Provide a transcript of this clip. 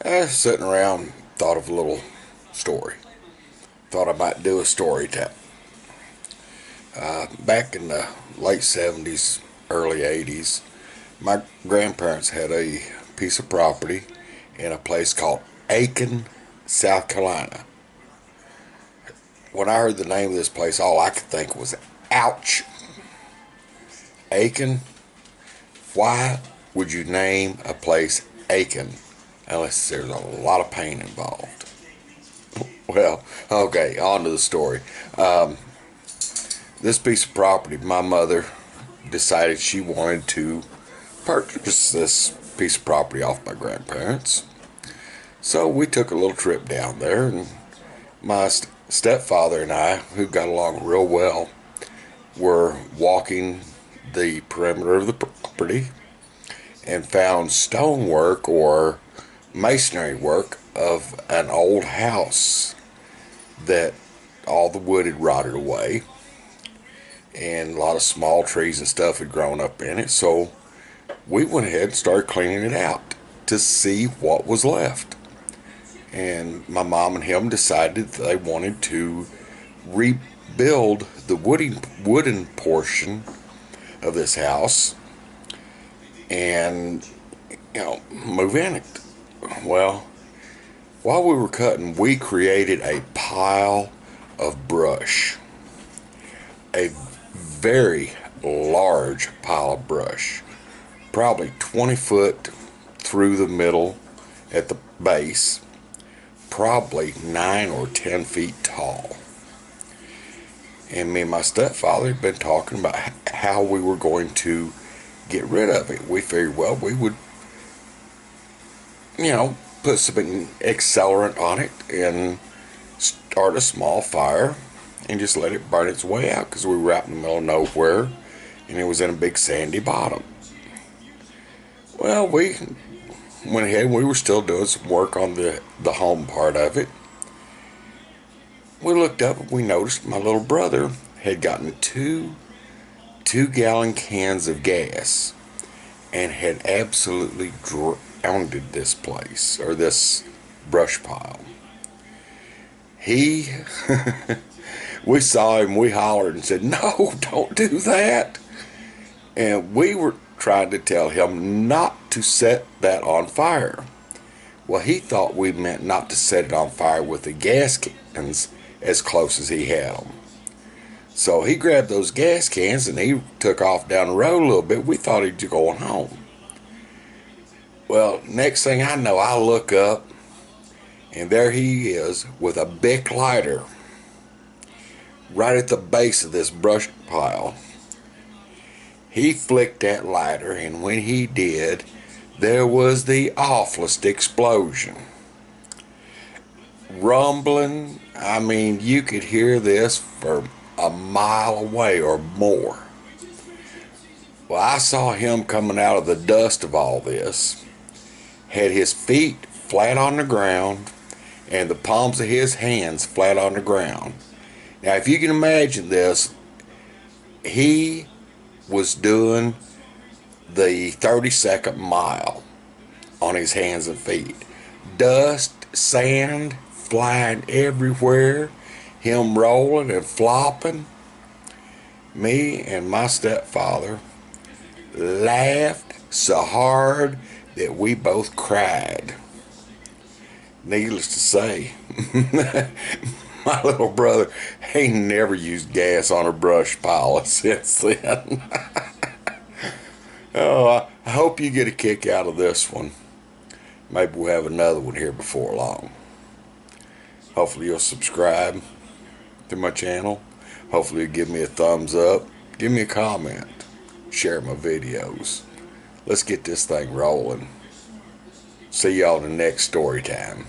I was sitting around, thought of a little story. Thought I might do a story time. Back in the late 70s, early 80s, my grandparents had a piece of property in a place called Aiken, South Carolina. When I heard the name of this place, all I could think was, ouch. Aiken? Why would you name a place Aiken unless there's a lot of pain involved? Well, okay, on to the story. This piece of property, my mother decided she wanted to purchase this piece of property off my grandparents. So we took a little trip down there, and my stepfather and I, who got along real well, were walking the perimeter of the property and found stonework or masonry work of an old house that all the wood had rotted away and a lot of small trees and stuff had grown up in it. So we went ahead and started cleaning it out to see what was left. And my mom and him decided that they wanted to rebuild the wooden portion of this house and, move in it. Well, while we were cutting, we created a pile of brush. A very large pile of brush. Probably 20 foot through the middle at the base. Probably 9 or 10 feet tall. And me and my stepfather had been talking about how we were going to get rid of it. We figured, well, we would, put some accelerant on it and start a small fire and just let it burn its way out, because we were out in the middle of nowhere and it was in a big sandy bottom. Well, we went ahead and we were still doing some work on the home part of it. We looked up and we noticed my little brother had gotten two-gallon cans of gas and had absolutely drowned this place, or this brush pile. We saw him, we hollered and said, "No, don't do that." And we were trying to tell him not to set that on fire. Well, he thought we meant not to set it on fire with the gas cans as close as he had them. So he grabbed those gas cans and he took off down the road a little bit. We thought he'd go home. Well, next thing I know, I look up and there he is with a Bic lighter right at the base of this brush pile. He flicked that lighter, and when he did, there was the awfulest explosion. Rumbling, I mean, you could hear this for a mile away or more. Well, I saw him coming out of the dust of all this, had his feet flat on the ground and the palms of his hands flat on the ground. Now, if you can imagine this, he was doing the 30-second mile on his hands and feet. Dust, sand flying everywhere, him rolling and flopping. Me and my stepfather laughed so hard that we both cried. Needless to say, my little brother ain't never used gas on a brush pile since then. Oh, I hope you get a kick out of this one. Maybe we'll have another one here before long. Hopefully you'll subscribe to my channel. Hopefully you'll give me a thumbs up. Give me a comment. Share my videos. Let's get this thing rolling. See y'all in the next story time.